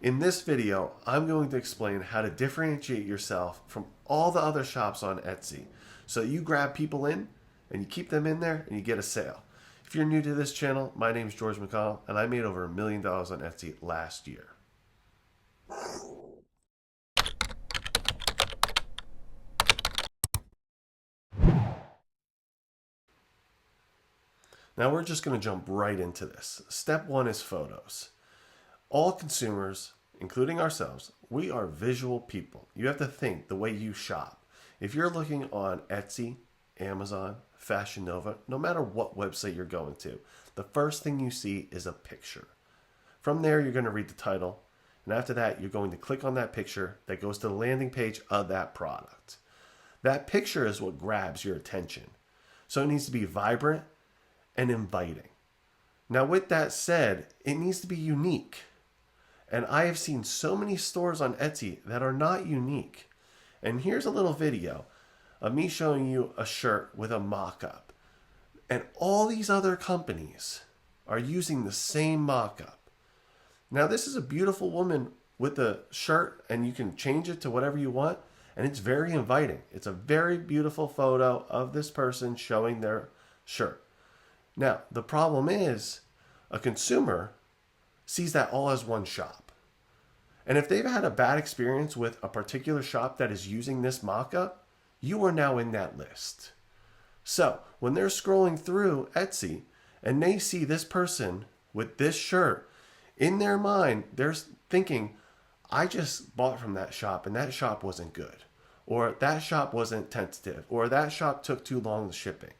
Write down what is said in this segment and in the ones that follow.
In this video, I'm going to explain how to differentiate yourself from all the other shops on Etsy so you grab people in and you keep them in there and you get a sale. If you're new to this channel, my name is George McConnell and I made over $1 million on Etsy last year. Now we're just going to jump right into this. Step one is photos. All consumers, including ourselves, we are visual people. You have to think the way you shop. If you're looking on Etsy, Amazon, Fashion Nova, no matter what website you're going to, the first thing you see is a picture. From there, you're going to read the title, and after that, you're going to click on that picture that goes to the landing page of that product. That picture is what grabs your attention. So it needs to be vibrant and inviting. Now, with that said, it needs to be unique. And I have seen so many stores on Etsy that are not unique. And here's a little video of me showing you a shirt with a mock-up. And all these other companies are using the same mock-up. Now, this is a beautiful woman with a shirt, and you can change it to whatever you want. And it's very inviting. It's a very beautiful photo of this person showing their shirt. Now, the problem is a consumer sees that all as one shop. And if they've had a bad experience with a particular shop that is using this mock-up, you are now in that list. So when they're scrolling through Etsy and they see this person with this shirt, in their mind, they're thinking, I just bought from that shop and that shop wasn't good. Or that shop wasn't tentative. Or that shop took too long with shipping.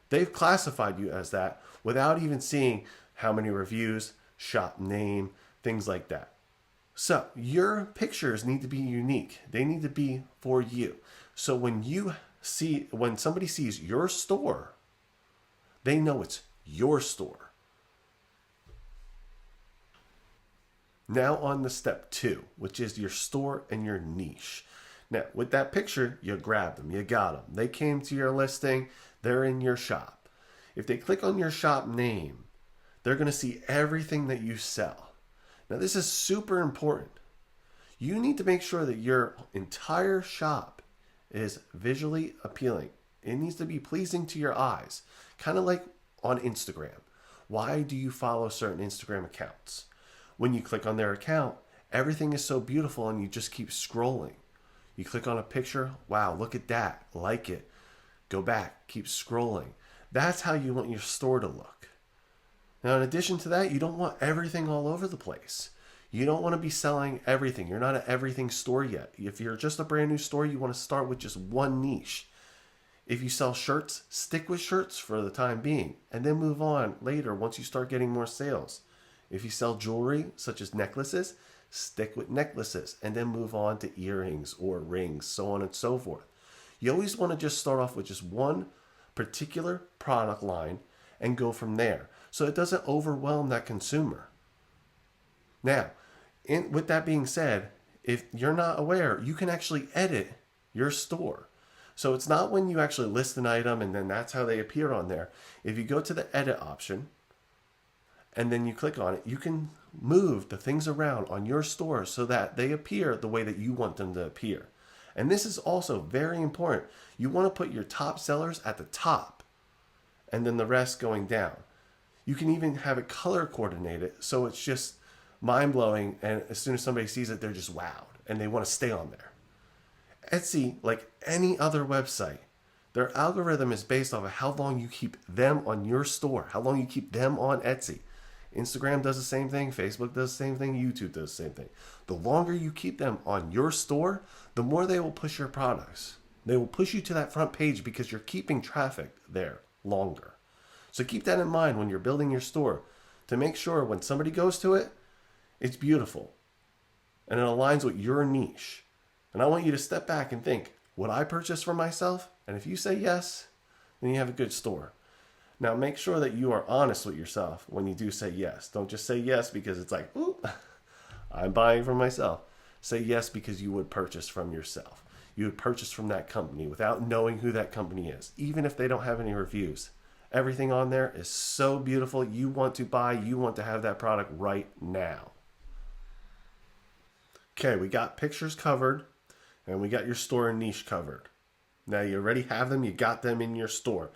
They've classified you as that without even seeing how many reviews, shop name, things like that. So your pictures need to be unique. They need to be for you. So when somebody sees your store, they know it's your store. Now on to step two, which is your store and your niche. Now, with that picture, you grabbed them, you got them. They came to your listing, they're in your shop. If they click on your shop name, they're going to see everything that you sell. Now, this is super important. You need to make sure that your entire shop is visually appealing. It needs to be pleasing to your eyes, kind of like on Instagram. Why do you follow certain Instagram accounts? When you click on their account, everything is so beautiful and you just keep scrolling. You click on a picture, wow, look at that, like it. Go back, keep scrolling. That's how you want your store to look. Now, in addition to that, you don't want everything all over the place. You don't want to be selling everything. You're not an everything store yet. If you're just a brand new store, you want to start with just one niche. If you sell shirts, stick with shirts for the time being, and then move on later once you start getting more sales. If you sell jewelry, such as necklaces, stick with necklaces, and then move on to earrings or rings, so on and so forth. You always want to just start off with just one particular product line and go from there, so it doesn't overwhelm that consumer. Now, with that being said, if you're not aware, you can actually edit your store. So it's not when you actually list an item and then that's how they appear on there. If you go to the edit option and then you click on it, you can move the things around on your store so that they appear the way that you want them to appear. And this is also very important. You want to put your top sellers at the top and then the rest going down. You can even have it color coordinated so it's just mind-blowing, and as soon as somebody sees it, they're just wowed and they want to stay on there. Etsy, like any other website, their algorithm is based off of how long you keep them on your store, how long you keep them on Etsy. Instagram does the same thing, Facebook does the same thing, YouTube does the same thing. The longer you keep them on your store, the more they will push your products. They will push you to that front page because you're keeping traffic there longer. So keep that in mind when you're building your store, to make sure when somebody goes to it, it's beautiful and it aligns with your niche. And I want you to step back and think, would I purchase for myself? And if you say yes, then you have a good store. Now, make sure that you are honest with yourself when you do say yes. Don't just say yes because it's like, ooh, I'm buying for myself. Say yes because you would purchase from yourself. You would purchase from that company without knowing who that company is, even if they don't have any reviews. Everything on there is so beautiful. You want to buy, you want to have that product right now. Okay, we got pictures covered and we got your store and niche covered. Now you already have them, you got them in your store.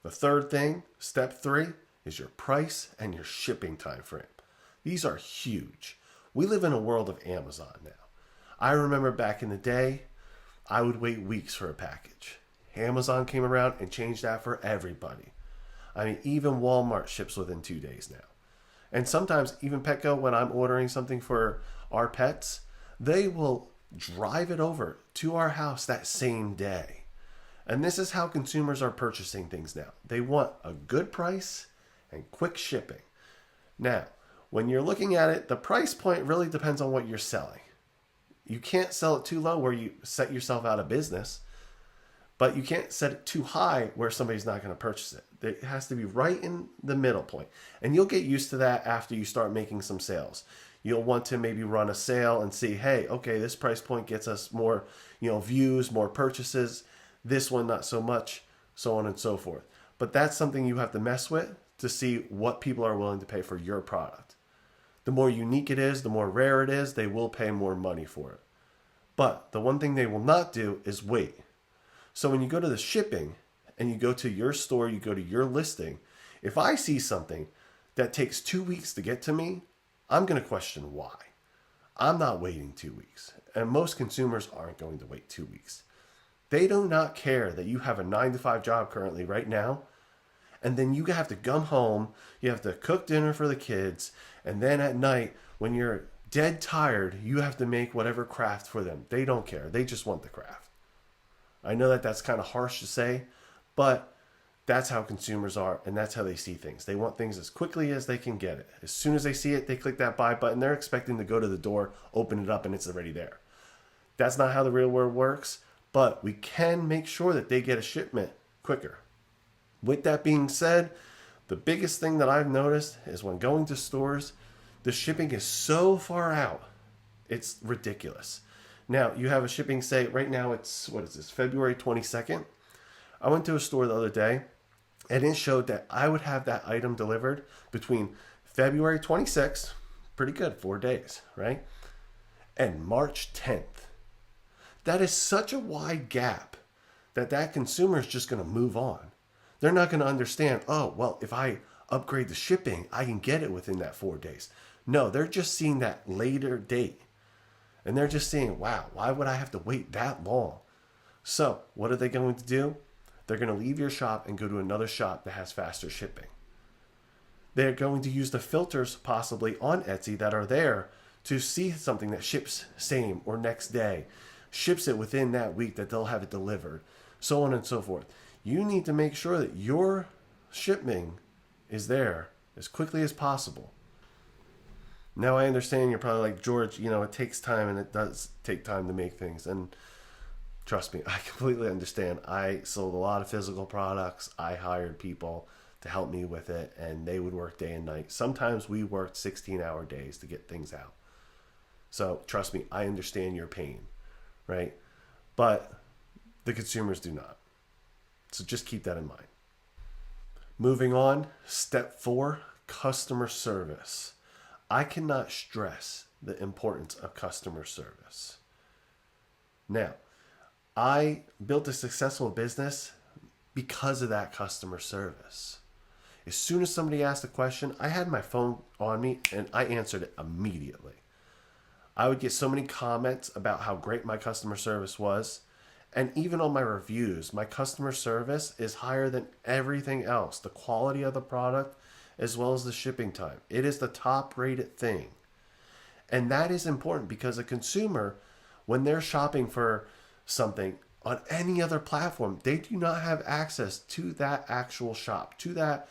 The third thing, step 3, is your price and your shipping time frame. These are huge. We live in a world of Amazon now. I remember back in the day, I would wait weeks for a package. Amazon came around and changed that for everybody. I mean, even Walmart ships within 2 days now. And sometimes even Petco, when I'm ordering something for our pets, they will drive it over to our house that same day. And this is how consumers are purchasing things now. They want a good price and quick shipping. Now, when you're looking at it, the price point really depends on what you're selling. You can't sell it too low where you set yourself out of business, but you can't set it too high where somebody's not going to purchase it. It has to be right in the middle point. And you'll get used to that after you start making some sales. You'll want to maybe run a sale and see, hey, okay, this price point gets us more, views, more purchases. This one, not so much, so on and so forth. But that's something you have to mess with to see what people are willing to pay for your product. The more unique it is, the more rare it is, they will pay more money for it. But the one thing they will not do is wait. So when you go to the shipping and you go to your store, you go to your listing, if I see something that takes 2 weeks to get to me, I'm going to question why. I'm not waiting 2 weeks. And most consumers aren't going to wait 2 weeks. They do not care that you have a 9-to-5 job currently right now. And then you have to come home, you have to cook dinner for the kids, and then at night, when you're dead tired, you have to make whatever craft for them. They don't care. They just want the craft. I know that that's kind of harsh to say, but that's how consumers are, and that's how they see things. They want things as quickly as they can get it. As soon as they see it, they click that buy button. They're expecting to go to the door, open it up, and it's already there. That's not how the real world works, but we can make sure that they get a shipment quicker. With that being said, the biggest thing that I've noticed is when going to stores, the shipping is so far out, it's ridiculous. Now, you have a shipping, say, right now it's, February 22nd. I went to a store the other day, and it showed that I would have that item delivered between February 26th, pretty good, 4 days, right? And March 10th. That is such a wide gap that consumer is just going to move on. They're not going to understand, oh, well, if I upgrade the shipping, I can get it within that 4 days. No, they're just seeing that later date. And they're just saying, wow, why would I have to wait that long? So what are they going to do? They're going to leave your shop and go to another shop that has faster shipping. They're going to use the filters possibly on Etsy that are there to see something that ships same or next day, ships it within that week that they'll have it delivered, so on and so forth. You need to make sure that your shipping is there as quickly as possible. Now I understand you're probably like, George, it takes time, and it does take time to make things. And trust me, I completely understand. I sold a lot of physical products. I hired people to help me with it, and they would work day and night. Sometimes we worked 16-hour days to get things out. So trust me, I understand your pain, right? But the consumers do not. So just keep that in mind. Moving on, step 4, customer service. I cannot stress the importance of customer service. Now, I built a successful business because of that customer service. As soon as somebody asked a question, I had my phone on me and I answered it immediately. I would get so many comments about how great my customer service was. And even on my reviews, my customer service is higher than everything else. The quality of the product, as well as the shipping time. It is the top rated thing. And that is important because a consumer, when they're shopping for something on any other platform, they do not have access to that actual shop, to that,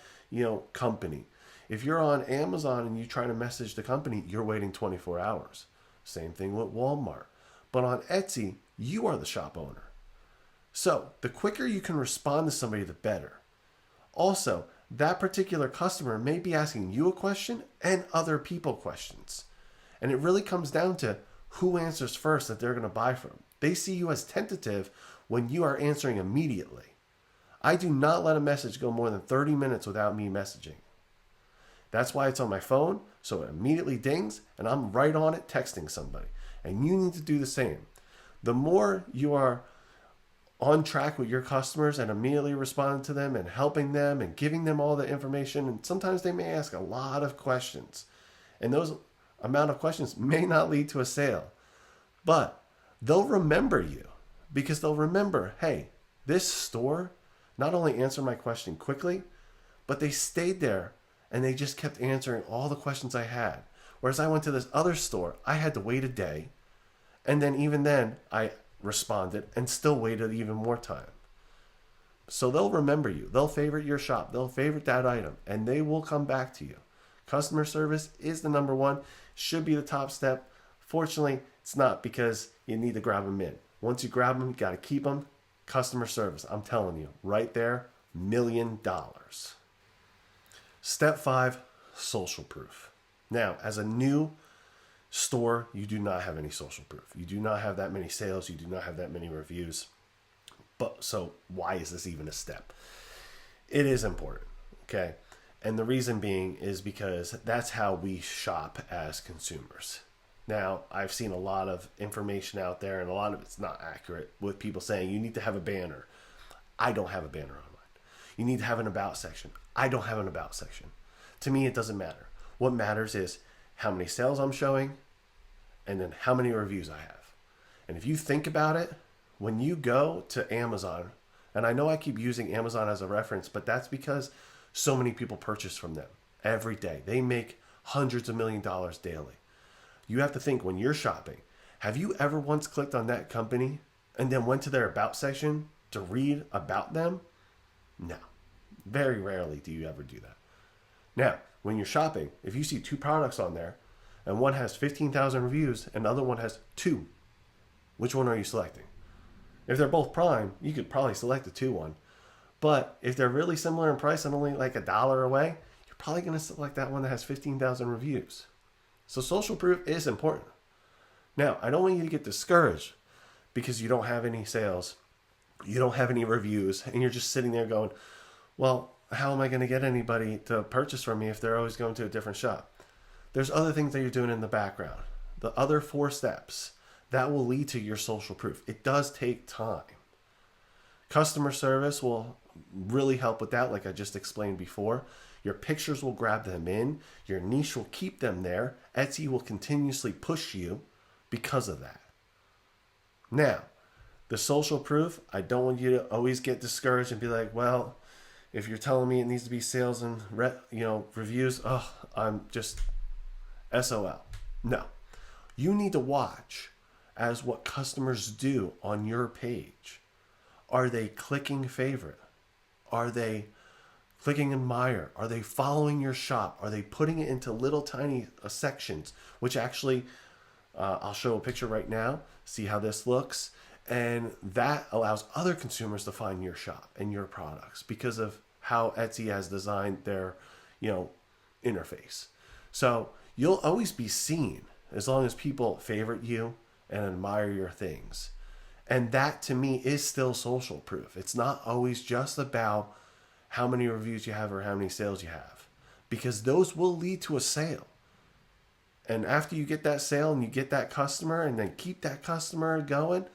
company. If you're on Amazon and you try to message the company, you're waiting 24 hours. Same thing with Walmart. But on Etsy, you are the shop owner. So the quicker you can respond to somebody, the better. Also, that particular customer may be asking you a question and other people questions. And it really comes down to who answers first that they're going to buy from. They see you as tentative when you are answering immediately. I do not let a message go more than 30 minutes without me messaging. That's why it's on my phone, so it immediately dings and I'm right on it texting somebody. And you need to do the same. The more you are on track with your customers and immediately responding to them and helping them and giving them all the information, and sometimes they may ask a lot of questions, and those amount of questions may not lead to a sale, but they'll remember you because they'll remember, hey, this store not only answered my question quickly, but they stayed there and they just kept answering all the questions I had. Whereas I went to this other store, I had to wait a day, and then even then I responded and still waited even more time. So they'll remember you. They'll favorite your shop. They'll favorite that item, and they will come back to you. Customer service is the number one, should be the top step. Fortunately, it's not, because you need to grab them in. Once you grab them, you got to keep them. Customer service, I'm telling you, right there, $1 million. Step 5, social proof. Now, as a new store, you do not have any social proof. You do not have that many sales. You do not have that many reviews. But so why is this even a step? It is important, okay? And the reason being is because that's how we shop as consumers. Now, I've seen a lot of information out there, and a lot of it's not accurate, with people saying you need to have a banner. I don't have a banner on mine. You need to have an about section. I don't have an about section. To me, it doesn't matter. What matters is how many sales I'm showing and then how many reviews I have. And if you think about it, when you go to Amazon, and I know I keep using Amazon as a reference, but that's because so many people purchase from them every day. They make hundreds of $millions daily. You have to think, when you're shopping, have you ever once clicked on that company and then went to their about section to read about them? No. Very rarely do you ever do that. Now, when you're shopping, if you see 2 products on there and one has 15,000 reviews and the other one has 2, which one are you selecting? If they're both Prime, you could probably select the 2 one. But if they're really similar in price and only like $1 away, you're probably going to select that one that has 15,000 reviews. So social proof is important. Now, I don't want you to get discouraged because you don't have any sales, you don't have any reviews, and you're just sitting there going, well, how am I going to get anybody to purchase from me if they're always going to a different shop? There's other things that you're doing in the background. The other 4 steps that will lead to your social proof. It does take time. Customer service will really help with that, like I just explained before. Your pictures will grab them in. Your niche will keep them there. Etsy will continuously push you because of that. Now, the social proof, I don't want you to always get discouraged and be like, well, if you're telling me it needs to be sales and reviews, I'm just SOL. No. You need to watch as what customers do on your page. Are they clicking favorite? Are they clicking admire? Are they following your shop? Are they putting it into little tiny sections, which actually I'll show a picture right now, see how this looks. And that allows other consumers to find your shop and your products because of how Etsy has designed their, interface. So you'll always be seen as long as people favorite you and admire your things. And that to me is still social proof. It's not always just about how many reviews you have or how many sales you have, because those will lead to a sale. And after you get that sale and you get that customer and then keep that customer going,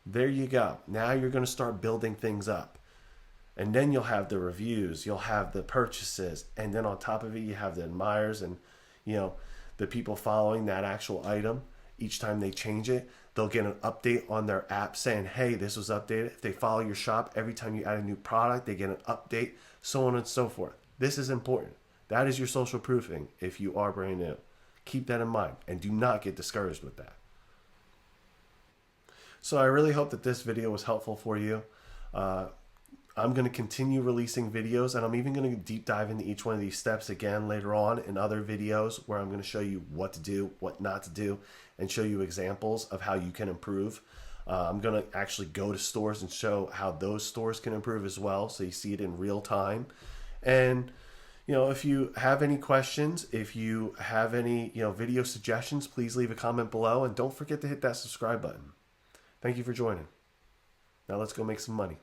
there you go. Now you're going to start building things up. And then you'll have the reviews, you'll have the purchases, and then on top of it, you have the admirers and, the people following that actual item. Each time they change it, they'll get an update on their app saying, hey, this was updated. If they follow your shop, every time you add a new product, they get an update, so on and so forth. This is important. That is your social proofing if you are brand new. Keep that in mind and do not get discouraged with that. So I really hope that this video was helpful for you. I'm going to continue releasing videos, and I'm even going to deep dive into each one of these steps again later on in other videos where I'm going to show you what to do, what not to do, and show you examples of how you can improve. I'm going to actually go to stores and show how those stores can improve as well, so you see it in real time. And if you have any questions, if you have any video suggestions, please leave a comment below, and don't forget to hit that subscribe button. Thank you for joining. Now let's go make some money.